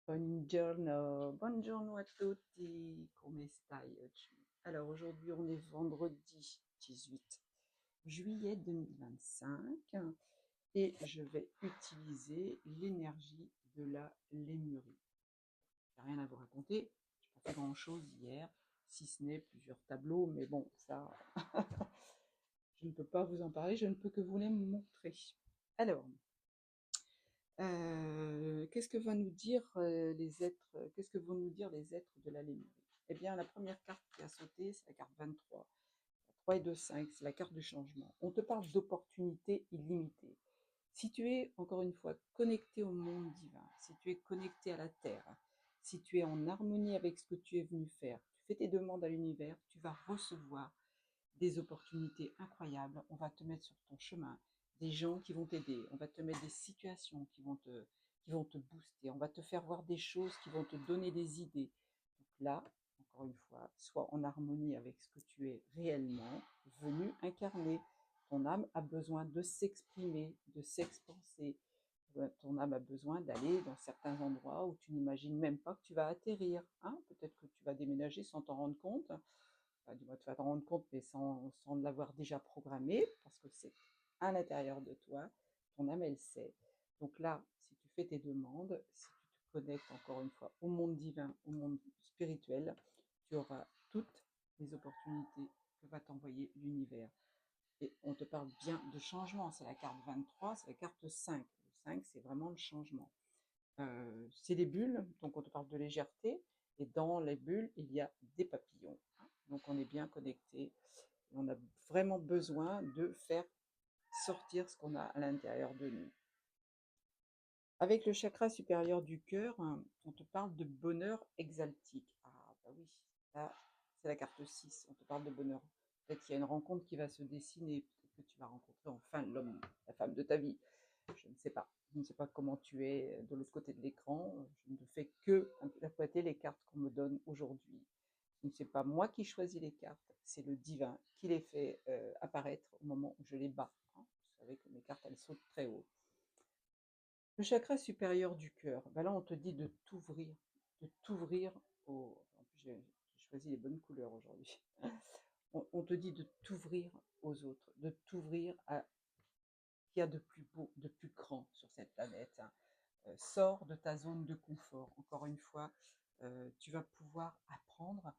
Buongiorno a tutti, come stai oggi? Alors aujourd'hui on est vendredi 18 juillet 2025 et je vais utiliser l'énergie de la lémurie. J'ai rien à vous raconter, j'ai pas fait grand chose hier, si ce n'est plusieurs tableaux, mais bon, ça, je ne peux pas vous en parler, je ne peux que vous les montrer. Alors, qu'est-ce que vont nous dire les êtres, qu'est-ce que vont nous dire les êtres de la Lémurie? Eh bien, la première carte qui a sauté, c'est la carte 23. 3 et 2, 5, c'est la carte du changement. On te parle d'opportunités illimitées. Si tu es, encore une fois, connecté au monde divin, si tu es connecté à la Terre, si tu es en harmonie avec ce que tu es venu faire, tu fais tes demandes à l'univers, tu vas recevoir des opportunités incroyables. On va te mettre sur ton chemin des gens qui vont t'aider. On va te mettre des situations qui vont te booster. On va te faire voir des choses qui vont te donner des idées. Donc là, encore une fois, sois en harmonie avec ce que tu es réellement venu incarner. Ton âme a besoin de s'exprimer, de s'expanser. Ton âme a besoin d'aller dans certains endroits où tu n'imagines même pas que tu vas atterrir. Hein. Peut-être que tu vas déménager sans t'en rendre compte. Enfin, du moins, tu vas t'en rendre compte, mais sans l'avoir déjà programmé, parce que c'est à l'intérieur de toi. Ton âme, elle sait. Donc là, si tu fais tes demandes, si tu te connectes encore une fois au monde divin, au monde spirituel, tu auras toutes les opportunités que va t'envoyer l'univers. Et on te parle bien de changement. C'est la carte 23, c'est la carte 5. Le 5, c'est vraiment le changement. C'est les bulles, donc on te parle de légèreté, et dans les bulles, il y a des papillons. Donc on est bien connecté. On a vraiment besoin de faire sortir ce qu'on a à l'intérieur de nous. Avec le chakra supérieur du cœur, on te parle de bonheur exaltique. Ah bah oui, là, c'est la carte 6, on te parle de bonheur. Peut-être qu'il y a une rencontre qui va se dessiner, peut-être que tu vas rencontrer enfin l'homme, la femme de ta vie. Je ne sais pas. Je ne sais pas comment tu es de l'autre côté de l'écran. Je ne fais que interpréter les cartes qu'on me donne aujourd'hui. Ce n'est pas moi qui choisis les cartes, c'est le divin qui les fait apparaître au moment où je les bats. Hein. Vous savez que mes cartes, elles sautent très haut. Le chakra supérieur du cœur, ben là on te dit de t'ouvrir au... En plus j'ai choisi les bonnes couleurs aujourd'hui. On te dit de t'ouvrir aux autres, de t'ouvrir à ce qu'il y a de plus beau, de plus grand sur cette planète. Hein. Sors de ta zone de confort. Encore une fois, tu vas pouvoir apprendre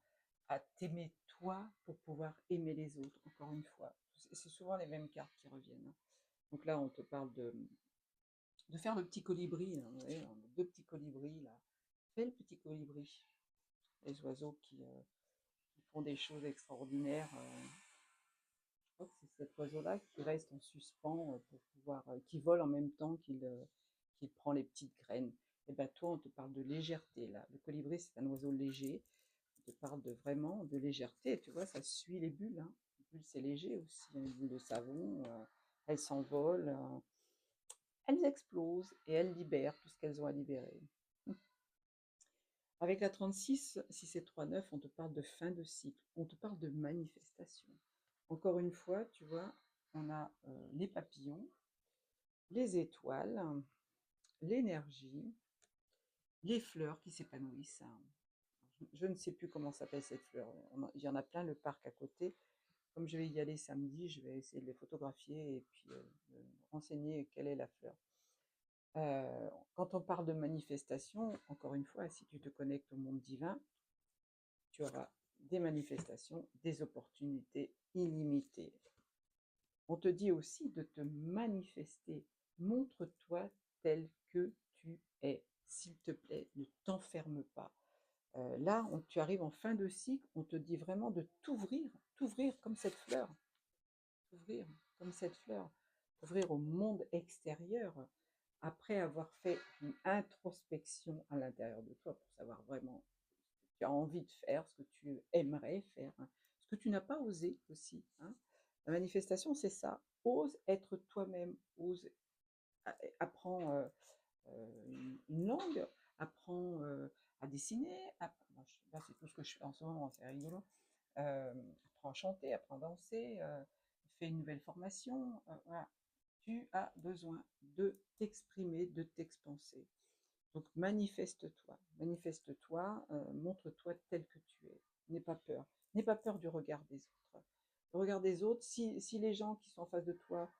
à t'aimer toi pour pouvoir aimer les autres. Encore une fois, c'est souvent les mêmes cartes qui reviennent. Hein. Donc là, on te parle de faire le petit colibri. Hein, vous voyez, on a deux petits colibris là. Fais le petit colibri. Les oiseaux qui font des choses extraordinaires. Je crois que c'est cet oiseau-là qui reste en suspens pour pouvoir, qui vole en même temps qu'il prend les petites graines. Et bien toi, on te parle de légèreté là. Le colibri, c'est un oiseau léger. On te parle de vraiment de légèreté. Tu vois, ça suit les bulles. Hein. Les bulles, c'est léger aussi. Hein. Les bulles de savon, elles s'envolent, elles explosent et elles libèrent tout ce qu'elles ont à libérer. Avec la 36, si c'est 3-9, on te parle de fin de cycle, on te parle de manifestation. Encore une fois, tu vois, on a les papillons, les étoiles, l'énergie, les fleurs qui s'épanouissent. Je ne sais plus comment s'appelle cette fleur. Il y en a plein le parc à côté. Comme je vais y aller samedi, je vais essayer de les photographier et puis de me renseigner quelle est la fleur. Quand on parle de manifestation, encore une fois, si tu te connectes au monde divin, tu auras des manifestations, des opportunités illimitées. On te dit aussi de te manifester. Montre-toi tel que tu es. S'il te plaît, ne t'enferme pas. Là, tu arrives en fin de cycle, on te dit vraiment de t'ouvrir comme cette fleur, t'ouvrir comme cette fleur, t'ouvrir au monde extérieur après avoir fait une introspection à l'intérieur de toi pour savoir vraiment ce que tu as envie de faire, ce que tu aimerais faire, hein, ce que tu n'as pas osé aussi. Hein. La manifestation, c'est ça. Ose être toi-même, ose apprends une langue, apprends à dessiner. Là, c'est tout ce que je fais en ce moment, c'est rigolo. Apprends à chanter, apprends à danser, fais une nouvelle formation. Voilà. Tu as besoin de t'exprimer, de t'expanser. Donc manifeste-toi, montre-toi tel que tu es. N'aie pas peur. N'aie pas peur du regard des autres. Le regard des autres, si les gens qui sont en face de toi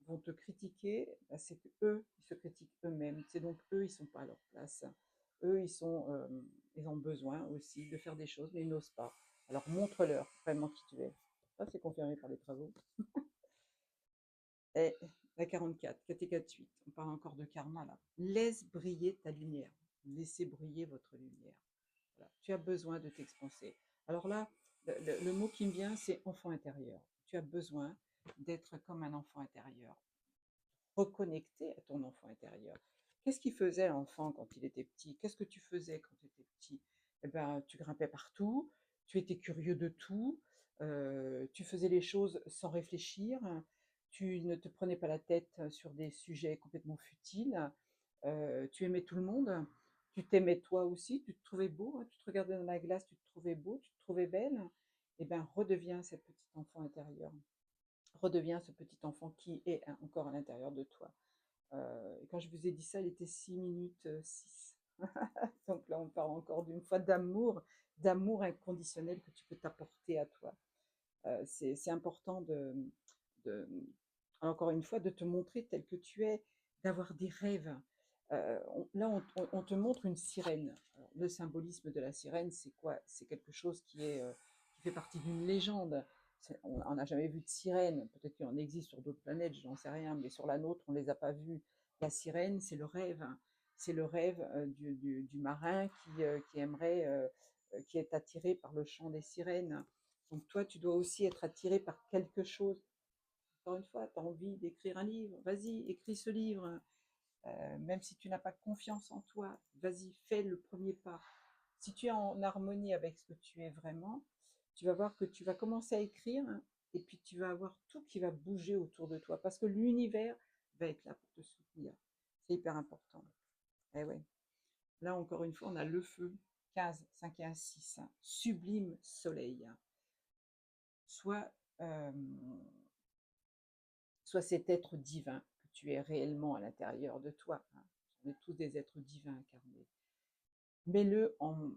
vont te critiquer, bah, c'est que eux, ils se critiquent eux-mêmes. C'est donc eux, ils sont pas à leur place. Eux, ils ont besoin aussi de faire des choses, mais ils n'osent pas. Alors montre-leur vraiment qui tu es. Ça, c'est confirmé par les travaux. Et la 44, 4 on parle encore de karma là. Laisse briller ta lumière. Laissez briller votre lumière. Voilà. Tu as besoin de t'expanser. Alors là, le mot qui me vient, c'est enfant intérieur. Tu as besoin d'être comme un enfant intérieur, reconnecter à ton enfant intérieur. Qu'est-ce qu'il faisait l'enfant quand il était petit? Qu'est-ce que tu faisais quand tu étais petit? Eh ben, tu grimpais partout, tu étais curieux de tout, tu faisais les choses sans réfléchir, tu ne te prenais pas la tête sur des sujets complètement futiles, tu aimais tout le monde, tu t'aimais toi aussi, tu te trouvais beau, hein, tu te regardais dans la glace, tu te trouvais beau, tu te trouvais belle. Eh bien, redeviens cette petite enfant intérieur. Redeviens ce petit enfant qui est encore à l'intérieur de toi. Quand je vous ai dit ça, il était 6 minutes 6. Donc là, on parle encore d'une fois d'amour, d'amour inconditionnel que tu peux t'apporter à toi. C'est important de, encore une fois, de te montrer tel que tu es, d'avoir des rêves. Là, on te montre une sirène. Alors, le symbolisme de la sirène, c'est quoi? C'est quelque chose qui fait partie d'une légende. On n'a jamais vu de sirène. Peut-être qu'il en existe sur d'autres planètes, je n'en sais rien, mais sur la nôtre, on ne les a pas vues. La sirène, c'est le rêve. C'est le rêve du marin qui aimerait, qui est attiré par le chant des sirènes. Donc toi, tu dois aussi être attiré par quelque chose. Encore une fois, tu as envie d'écrire un livre, vas-y, écris ce livre. Même si tu n'as pas confiance en toi, vas-y, fais le premier pas. Si tu es en harmonie avec ce que tu es vraiment, tu vas voir que tu vas commencer à écrire et puis tu vas avoir tout qui va bouger autour de toi parce que l'univers va être là pour te soutenir. C'est hyper important. Eh ouais. Là, encore une fois, on a le feu, 15, 5 et 1, 6, sublime soleil. Soit euh, soit cet être divin que tu es réellement à l'intérieur de toi. Hein. On est tous des êtres divins incarnés. Mets-le en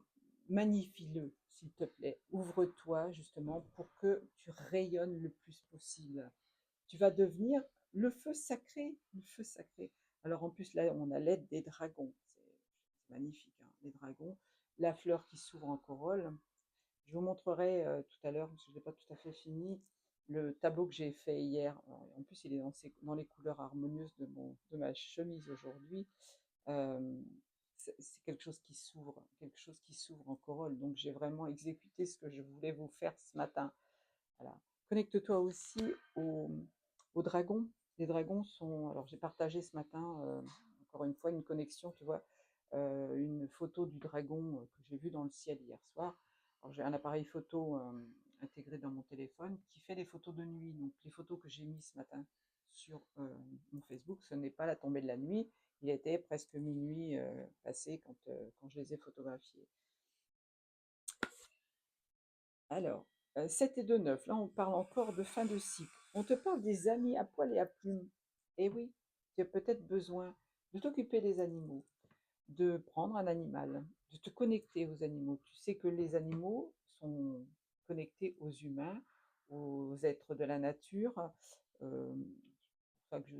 magnifie-le, s'il te plaît. Ouvre-toi justement pour que tu rayonnes le plus possible. Tu vas devenir le feu sacré, le feu sacré. Alors en plus là, on a l'aide des dragons. C'est magnifique, hein, les dragons. La fleur qui s'ouvre en corolle. Je vous montrerai tout à l'heure, parce que je n'ai pas tout à fait fini, le tableau que j'ai fait hier. En plus, il est dans les couleurs harmonieuses de ma chemise aujourd'hui. Euh, c'est quelque chose qui s'ouvre en corolle. Donc, j'ai vraiment exécuté ce que je voulais vous faire ce matin. Voilà. Connecte-toi aussi aux dragons. Les dragons sont. Alors, j'ai partagé ce matin, encore une fois, une connexion, tu vois, une photo du dragon que j'ai vu dans le ciel hier soir. Alors, j'ai un appareil photo intégré dans mon téléphone qui fait des photos de nuit. Donc, les photos que j'ai mises ce matin sur mon Facebook, ce n'est pas la tombée de la nuit. Il était presque minuit passé quand je les ai photographiés. Alors, 7 et 2, 9. Là, on parle encore de fin de cycle. On te parle des amis à poil et à plumes. Eh oui, tu as peut-être besoin de t'occuper des animaux, de prendre un animal, de te connecter aux animaux. Tu sais que les animaux sont connectés aux humains, aux êtres de la nature. C'est pour ça que je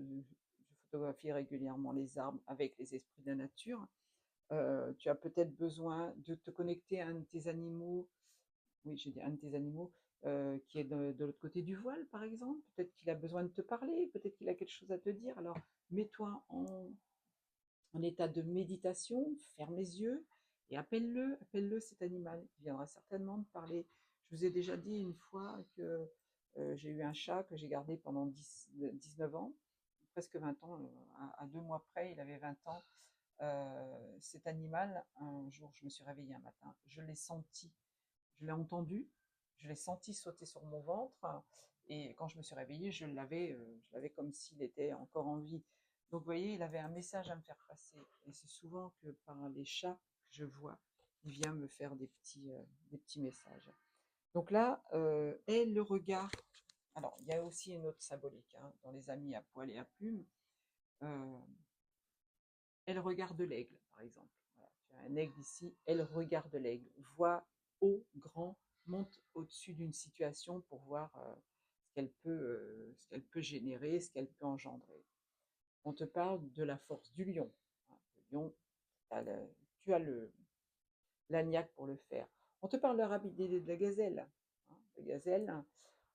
photographie régulièrement les arbres avec les esprits de la nature. Tu as peut-être besoin de te connecter à un de tes animaux, oui, j'ai dit un de tes animaux, qui est de l'autre côté du voile, par exemple. Peut-être qu'il a besoin de te parler, peut-être qu'il a quelque chose à te dire. Alors, mets-toi en état de méditation, ferme les yeux et appelle-le cet animal. Il viendra certainement te parler. Je vous ai déjà dit une fois que j'ai eu un chat que j'ai gardé pendant 19 ans, presque 20 ans, à 2 mois près, il avait 20 ans. Cet animal, un jour, je me suis réveillée un matin, je l'ai senti, je l'ai entendu, je l'ai senti sauter sur mon ventre, et quand je me suis réveillée, je l'avais comme s'il était encore en vie. Donc, vous voyez, il avait un message à me faire passer. Et c'est souvent que par les chats que je vois, il vient me faire des petits messages. Donc là, et le regard. Alors, il y a aussi une autre symbolique dans les amis à poil et à plumes. Et le regard de l'aigle. par exemple. Voilà, tu as un aigle ici, elle regarde l'aigle, voit haut, grand, monte au-dessus d'une situation pour voir ce qu'elle peut générer, ce qu'elle peut engendrer. On te parle de la force du lion. Le lion, tu as l'agnac pour le faire. On te parle de la rapidité de la gazelle. La gazelle.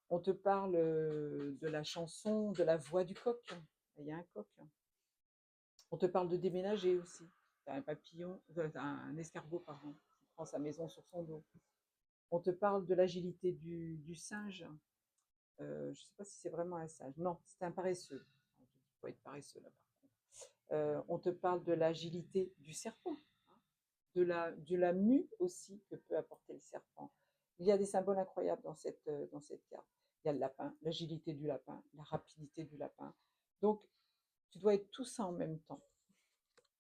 On te parle de la chanson, de la voix du coq. Il y a un coq. On te parle de déménager aussi. Tu as un papillon, un escargot, pardon, qui prend sa maison sur son dos. On te parle de l'agilité du singe. Je ne sais pas si c'est vraiment un singe. Non, c'est un paresseux. Il faut être paresseux là, par contre. On te parle de l'agilité du serpent, hein, de la mue aussi que peut apporter le serpent. Il y a des symboles incroyables dans cette carte. Il y a le lapin, l'agilité du lapin, la rapidité du lapin. Donc, tu dois être tout ça en même temps.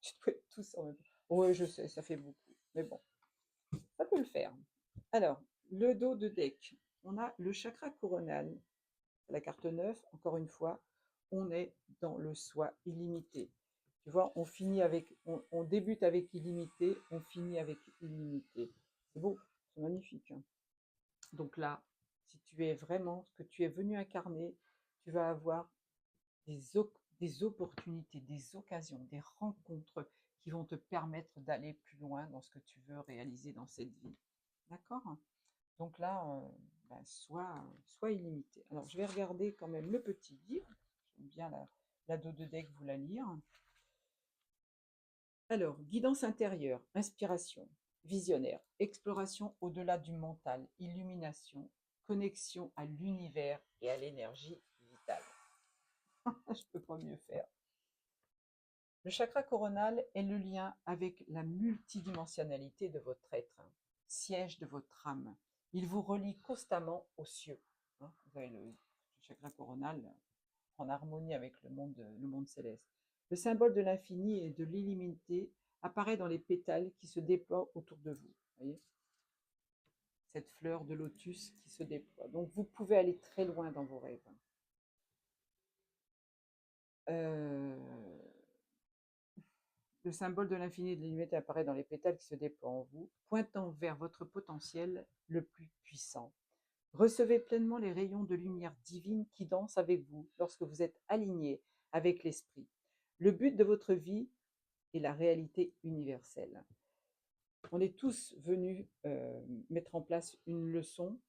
Tu dois être tout ça en même temps. Oui, je sais, ça fait beaucoup. Mais bon, ça peut le faire. Alors, le dos de deck. On a le chakra coronal. La carte 9, encore une fois, on est dans le soi illimité. Tu vois, on débute avec illimité, on finit avec illimité. C'est beau, c'est magnifique. Donc là, si tu es vraiment ce que tu es venu incarner, tu vas avoir des opportunités, des occasions, des rencontres qui vont te permettre d'aller plus loin dans ce que tu veux réaliser dans cette vie. D'accord? Donc là, sois illimité. Alors, je vais regarder quand même le petit livre. J'aime bien la dos de deck, vous la lire. Alors, guidance intérieure, inspiration, visionnaire, exploration au-delà du mental, illumination, connexion à l'univers et à l'énergie vitale. Je peux pas mieux faire. Le chakra coronal est le lien avec la multidimensionnalité de votre être, siège de votre âme. Il vous relie constamment aux cieux. Vous avez le chakra coronal en harmonie avec le monde céleste. Le symbole de l'infini et de l'illimité apparaît dans les pétales qui se déploient autour de vous. Voyez, cette fleur de lotus qui se déploie. Donc vous pouvez aller très loin dans vos rêves. Le symbole de l'infini et de l'illimité apparaît dans les pétales qui se déploient en vous, pointant vers votre potentiel le plus puissant. Recevez pleinement les rayons de lumière divine qui dansent avec vous lorsque vous êtes aligné avec l'esprit. Le but de votre vie est la réalité universelle. On est tous venus mettre en place une leçon,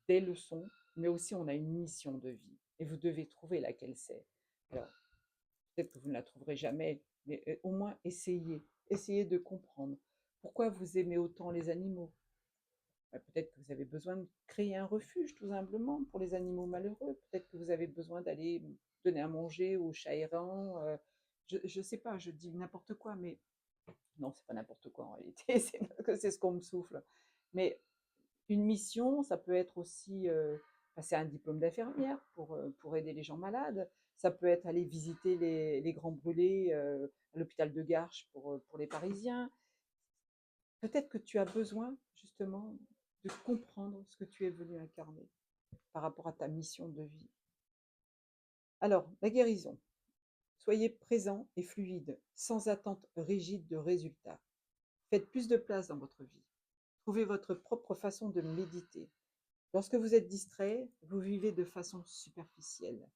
des leçons, mais aussi on a une mission de vie. Et vous devez trouver laquelle c'est. Alors, peut-être que vous ne la trouverez jamais, mais au moins essayez. Essayez de comprendre. Pourquoi vous aimez autant les animaux? Peut-être que vous avez besoin de créer un refuge, tout simplement, pour les animaux malheureux. Peut-être que vous avez besoin d'aller donner à manger aux chats errants. Je ne sais pas, je dis n'importe quoi, mais non, c'est pas n'importe quoi en réalité, c'est ce qu'on me souffle. Mais une mission, ça peut être aussi passer un diplôme d'infirmière pour aider les gens malades. Ça peut être aller visiter les grands brûlés à l'hôpital de Garches pour les Parisiens. Peut-être que tu as besoin justement de comprendre ce que tu es venu incarner par rapport à ta mission de vie. Alors, la guérison. Soyez présent et fluide, sans attente rigide de résultats. Faites plus de place dans votre vie. Trouvez votre propre façon de méditer. Lorsque vous êtes distrait, vous vivez de façon superficielle.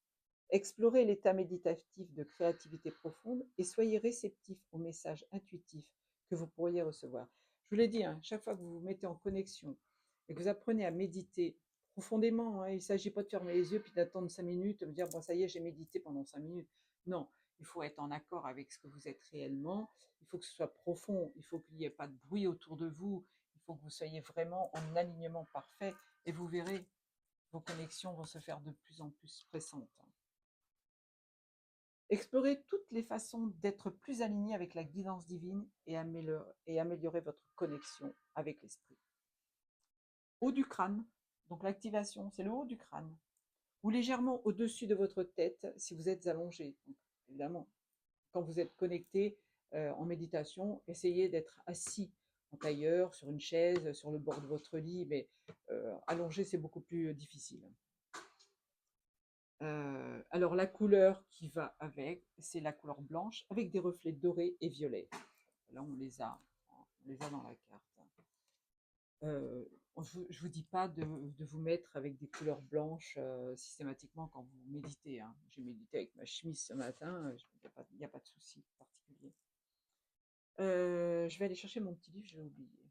Explorez l'état méditatif de créativité profonde et soyez réceptif aux messages intuitifs que vous pourriez recevoir. Je vous l'ai dit, hein, chaque fois que vous vous mettez en connexion et que vous apprenez à méditer profondément, hein, il ne s'agit pas de fermer les yeux puis d'attendre 5 minutes, de me dire, bon, ça y est, j'ai médité pendant 5 minutes. Non, il faut être en accord avec ce que vous êtes réellement, il faut que ce soit profond, il faut qu'il n'y ait pas de bruit autour de vous, il faut que vous soyez vraiment en alignement parfait et vous verrez, vos connexions vont se faire de plus en plus pressantes. Explorez toutes les façons d'être plus aligné avec la guidance divine et améliorer votre connexion avec l'esprit. Haut du crâne, donc l'activation, c'est le haut du crâne, ou légèrement au-dessus de votre tête si vous êtes allongé. Donc, évidemment, quand vous êtes connecté en méditation, essayez d'être assis en tailleur, sur une chaise, sur le bord de votre lit, mais allongé, c'est beaucoup plus difficile. Alors la couleur qui va avec, c'est la couleur blanche avec des reflets dorés et violets. Là, on les a dans la carte. Je vous dis pas de vous mettre avec des couleurs blanches systématiquement quand vous méditez, hein. J'ai médité avec ma chemise ce matin, il n'y a pas de souci particulier. Je vais aller chercher mon petit livre, j'ai oublié.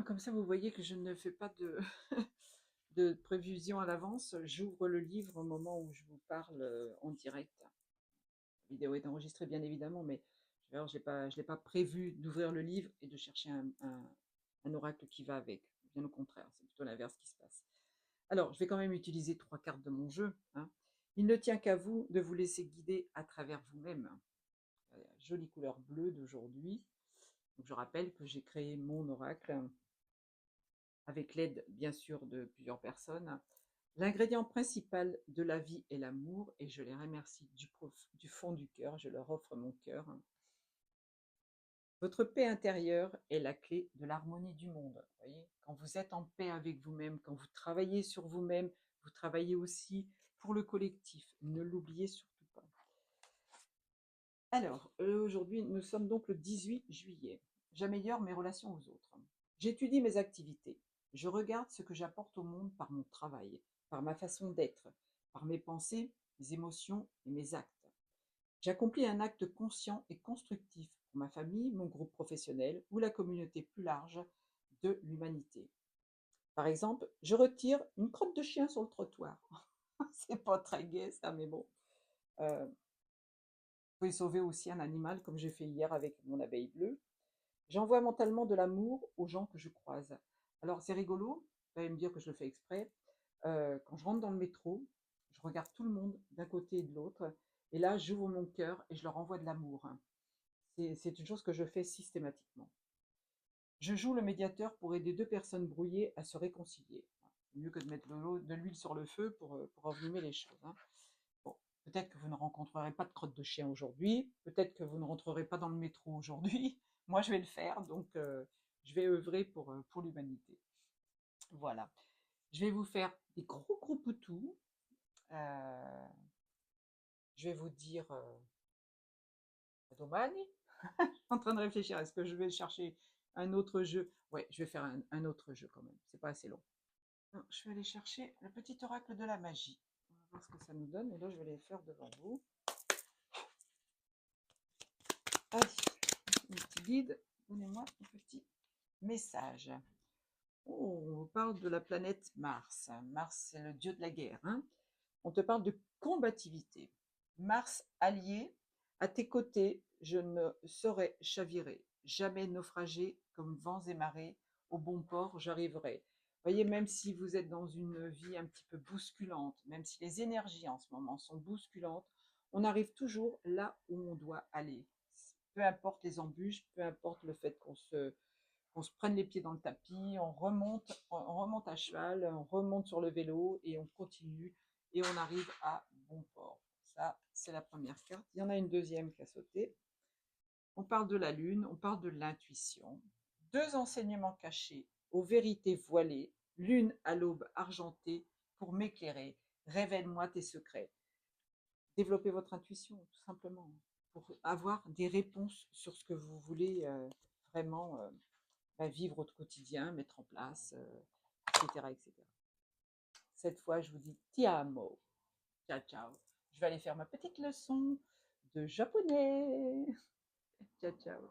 Comme ça, vous voyez que je ne fais pas de, de prévision à l'avance. J'ouvre le livre au moment où je vous parle en direct. La vidéo est enregistrée, bien évidemment, mais je ne l'ai pas prévu d'ouvrir le livre et de chercher un oracle qui va avec. Bien au contraire, c'est plutôt l'inverse qui se passe. Alors, je vais quand même utiliser 3 cartes de mon jeu, hein. Il ne tient qu'à vous de vous laisser guider à travers vous-même. Jolie couleur bleue d'aujourd'hui. Je rappelle que j'ai créé mon oracle avec l'aide, bien sûr, de plusieurs personnes. L'ingrédient principal de la vie est l'amour et je les remercie du fond du cœur. Je leur offre mon cœur. Votre paix intérieure est la clé de l'harmonie du monde. Vous voyez, quand vous êtes en paix avec vous-même, quand vous travaillez sur vous-même, vous travaillez aussi pour le collectif. Ne l'oubliez surtout pas. Alors, aujourd'hui, nous sommes donc le 18 juillet. J'améliore mes relations aux autres. J'étudie mes activités. Je regarde ce que j'apporte au monde par mon travail, par ma façon d'être, par mes pensées, mes émotions et mes actes. J'accomplis un acte conscient et constructif pour ma famille, mon groupe professionnel ou la communauté plus large de l'humanité. Par exemple, je retire une crotte de chien sur le trottoir. C'est pas très gai ça, mais bon. Vous pouvez sauver aussi un animal comme j'ai fait hier avec mon abeille bleue. J'envoie mentalement de l'amour aux gens que je croise. Alors c'est rigolo, vous allez me dire que je le fais exprès. Quand je rentre dans le métro, je regarde tout le monde d'un côté et de l'autre, et là j'ouvre mon cœur et je leur envoie de l'amour. C'est une chose que je fais systématiquement. Je joue le médiateur pour aider deux personnes brouillées à se réconcilier. C'est mieux que de mettre de l'huile sur le feu pour envenimer les choses, hein. Bon, peut-être que vous ne rencontrerez pas de crotte de chien aujourd'hui, peut-être que vous ne rentrerez pas dans le métro aujourd'hui. Moi, je vais le faire, donc je vais œuvrer pour l'humanité. Voilà. Je vais vous faire des gros gros poutous. Euh, je vais vous dire domani. Je suis en train de réfléchir. Est-ce que je vais chercher un autre jeu? Ouais, je vais faire un autre jeu quand même. C'est pas assez long. Non, je vais aller chercher le petit oracle de la magie. On va voir ce que ça nous donne. Et là, je vais les faire devant vous. Allez, mon petit guide, donnez-moi un petit message. Oh, on parle de la planète Mars. Mars, c'est le dieu de la guerre, hein. On te parle de combativité. Mars allié, à tes côtés, je ne saurais chavirer, jamais naufrager comme vents et marées, au bon port j'arriverai. Voyez, même si vous êtes dans une vie un petit peu bousculante, même si les énergies en ce moment sont bousculantes, on arrive toujours là où on doit aller. Peu importe les embûches, peu importe le fait qu'on se prenne les pieds dans le tapis, on remonte à cheval, on remonte sur le vélo et on continue et on arrive à bon port. Ça, c'est la première carte. Il y en a une deuxième qui a sauté. On parle de la lune, on parle de l'intuition. Deux enseignements cachés aux vérités voilées, l'une à l'aube argentée pour m'éclairer. Révèle-moi tes secrets. Développez votre intuition, tout simplement, pour avoir des réponses sur ce que vous voulez vraiment vivre au quotidien, mettre en place, etc., etc. Cette fois, je vous dis ti amo. Ciao, ciao. Je vais aller faire ma petite leçon de japonais. Ciao, ciao.